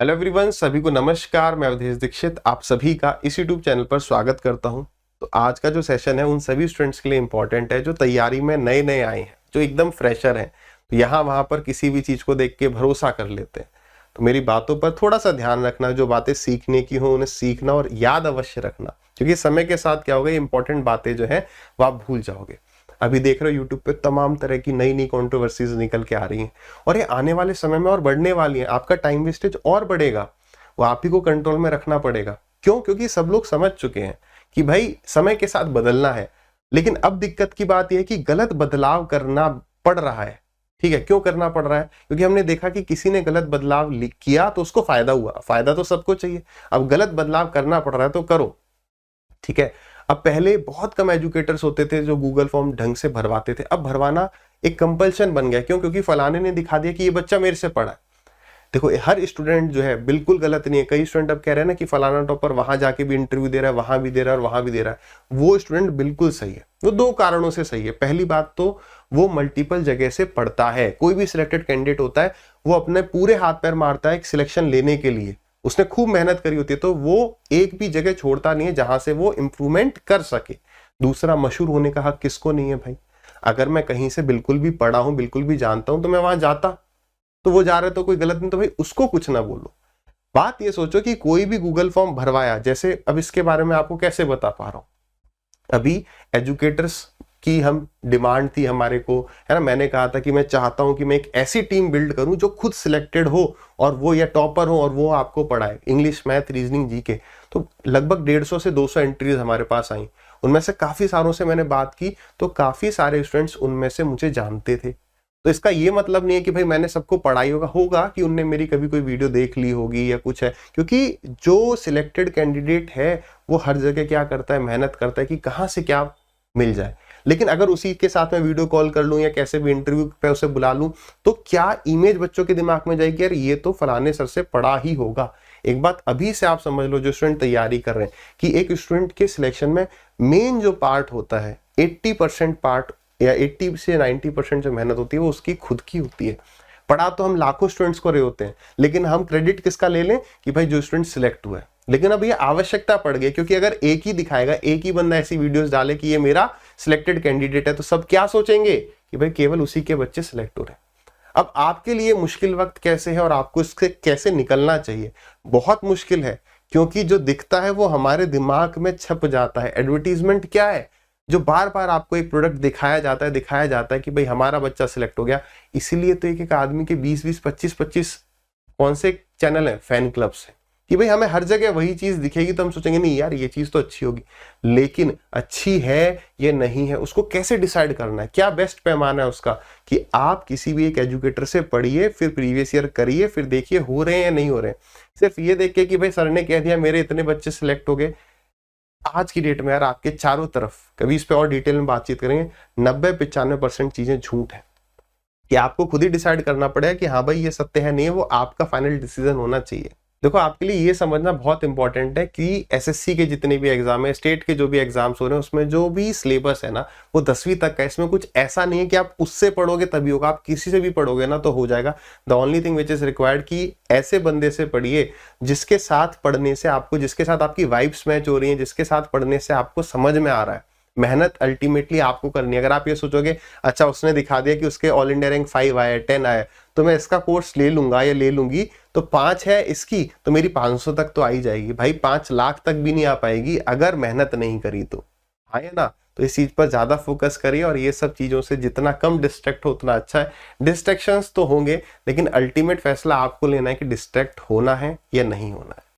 Hello everyone, सभी को नमस्कार। मैं अवधेश दीक्षित आप सभी का इस यूट्यूब चैनल पर स्वागत करता हूं। तो आज का जो सेशन है उन सभी स्टूडेंट्स के लिए इंपॉर्टेंट है जो तैयारी में नए नए आए हैं, जो एकदम फ्रेशर हैं, तो यहाँ वहाँ पर किसी भी चीज़ को देख के भरोसा कर लेते हैं। तो मेरी बातों पर थोड़ा सा ध्यान रखना, जो बातें सीखने की हो उन्हें सीखना और याद अवश्य रखना, क्योंकि समय के साथ क्या होगा, इंपॉर्टेंट बातें जो है वो आप भूल जाओगे। अभी देख रहे हो यूट्यूब पे तमाम तरह की नई नई कंट्रोवर्सीज निकल के आ रही हैं और ये आने वाले समय में और बढ़ने वाली हैं। आपका टाइम वेस्टेज और बढ़ेगा, वो आप ही को कंट्रोल में रखना पड़ेगा। क्यों? क्योंकि सब लोग समझ चुके हैं कि भाई समय के साथ बदलना है। लेकिन अब दिक्कत की बात यह है कि गलत बदलाव करना पड़ रहा है। ठीक है, क्यों करना पड़ रहा है? क्योंकि हमने देखा कि किसी ने गलत बदलाव किया तो उसको फायदा हुआ। फायदा तो सबको चाहिए। अब गलत बदलाव करना पड़ रहा है तो करो। ठीक है, अब पहले बहुत कम एजुकेटर्स होते थे जो गूगल फॉर्म ढंग से भरवाते थे। अब भरवाना एक कंपल्शन बन गया। क्यों? क्योंकि फलाने ने दिखा दिया कि ये बच्चा मेरे से पढ़ा है। देखो, हर स्टूडेंट जो है बिल्कुल गलत नहीं है। कई स्टूडेंट अब कह रहे हैं ना कि फलाना टॉपर वहां जाके भी इंटरव्यू दे रहा है, वहां भी दे रहा है और वहां भी दे रहा है। वो स्टूडेंट बिल्कुल सही है। वो दो कारणों से सही है। पहली बात तो वो मल्टीपल जगह से पढ़ता है। कोई भी सिलेक्टेड कैंडिडेट होता है वो अपने पूरे हाथ पैर मारता है एक सिलेक्शन लेने के लिए। उसने खूब मेहनत करी होती है, तो वो एक भी जगह छोड़ता नहीं है जहां से वो इंप्रूवमेंट कर सके। दूसरा, मशहूर होने का हक किसको नहीं है भाई? अगर मैं कहीं से बिल्कुल भी पढ़ा हूं, बिल्कुल भी जानता हूं, तो मैं वहां जाता। तो वो जा रहे तो कोई गलत नहीं, तो भाई उसको कुछ ना बोलो। बात ये सोचो कि कोई भी गूगल फॉर्म भरवाया, जैसे अब इसके बारे में आपको कैसे बता पा रहा हूं। अभी एजुकेटर्स की हम डिमांड थी हमारे को, है ना। मैंने कहा था कि मैं चाहता हूं कि मैं एक ऐसी टीम बिल्ड करूं जो खुद सिलेक्टेड हो और वो या टॉपर हो और वो आपको पढ़ाए इंग्लिश, मैथ, रीजनिंग, जीके। तो लगभग 150 से 200 एंट्रीज हमारे पास आई। उनमें से काफी सारों से मैंने बात की, तो काफी सारे स्टूडेंट्स उनमें से मुझे जानते थे। तो इसका ये मतलब नहीं है कि भाई मैंने सबको पढ़ाई होगा कि उनने मेरी कभी कोई वीडियो देख ली होगी या कुछ है। क्योंकि जो सिलेक्टेड कैंडिडेट है वो हर जगह क्या करता है, मेहनत करता है कि कहां से क्या मिल जाए। लेकिन अगर उसी के साथ मैं वीडियो कॉल कर लूं या कैसे भी इंटरव्यू पे उसे बुला लूं, तो क्या इमेज बच्चों के दिमाग में जाएगी, यार ये तो फलाने सर से पढ़ा ही होगा। एक बात अभी से आप समझ लो, जो स्टूडेंट तैयारी कर रहे हैं, कि एक स्टूडेंट के सिलेक्शन में मेन जो पार्ट होता है, 80% पार्ट या 80 से 90% जो मेहनत होती है वो उसकी खुद की होती है। पढ़ा तो हम लाखों स्टूडेंट्स को रहे होते हैं, लेकिन हम क्रेडिट किसका ले लें कि भाई जो स्टूडेंट सिलेक्ट हुआ है। लेकिन अब ये आवश्यकता पड़ गई, क्योंकि अगर एक ही दिखाएगा, एक ही बंदा ऐसी वीडियोस डाले कि ये मेरा सिलेक्टेड कैंडिडेट है, तो सब क्या सोचेंगे कि भाई केवल उसी के बच्चे सिलेक्ट हो रहे हैं। अब आपके लिए मुश्किल वक्त कैसे है और आपको इससे कैसे निकलना चाहिए? बहुत मुश्किल है, क्योंकि जो दिखता है वो हमारे दिमाग में छप जाता है। एडवर्टीजमेंट क्या है? जो बार बार आपको एक प्रोडक्ट दिखाया जाता है कि भाई हमारा बच्चा सिलेक्ट हो गया। इसीलिए तो एक एक आदमी के 20-20, 25-25 कौन से चैनल है, फैन क्लब्स है, कि भाई हमें हर जगह वही चीज दिखेगी तो हम सोचेंगे नहीं यार ये चीज तो अच्छी होगी। लेकिन अच्छी है ये नहीं है, उसको कैसे डिसाइड करना है, क्या बेस्ट पैमाना है उसका, कि आप किसी भी एक एजुकेटर से पढ़िए, फिर प्रीवियस ईयर करिए, फिर देखिए हो रहे हैं या नहीं हो रहे हैं। सिर्फ ये देख के कि भाई सर ने कह दिया मेरे इतने बच्चे सिलेक्ट हो गए। आज की डेट में यार आपके चारों तरफ, कभी इस पे और डिटेल में बातचीत करेंगे, 90-95% चीजें झूठ है। कि आपको खुद ही डिसाइड करना पड़ेगा कि हाँ भाई ये सत्य है नहीं है, वो आपका फाइनल डिसीजन होना चाहिए। देखो, आपके लिए ये समझना बहुत इंपॉर्टेंट है कि एसएससी के जितने भी एग्जाम है, स्टेट के जो भी एग्जाम्स हो रहे हैं, उसमें जो भी सिलेबस है ना वो 10वीं तक का। इसमें कुछ ऐसा नहीं है कि आप उससे पढ़ोगे तभी होगा, आप किसी से भी पढ़ोगे ना तो हो जाएगा। The only thing which is required कि ऐसे बंदे से पढ़िए जिसके साथ पढ़ने से आपको, जिसके साथ आपकी वाइब्स मैच हो रही है, जिसके साथ पढ़ने से आपको समझ में आ रहा है। मेहनत अल्टीमेटली आपको करनी है। अगर आप ये सोचोगे अच्छा उसने दिखा दिया कि उसके ऑल इंडिया रैंक 5 आया, 10 आया, तो मैं इसका कोर्स ले लूंगा या ले लूंगी, तो 5 है इसकी तो मेरी 500 तक तो आ ही जाएगी। भाई 5 लाख तक भी नहीं आ पाएगी अगर मेहनत नहीं करी तो, है ना। तो इस चीज पर ज्यादा फोकस करिए और ये सब चीजों से जितना कम डिस्ट्रैक्ट हो उतना अच्छा है। डिस्ट्रैक्शंस तो होंगे, लेकिन अल्टीमेट फैसला आपको लेना है कि डिस्ट्रैक्ट होना है या नहीं होना है।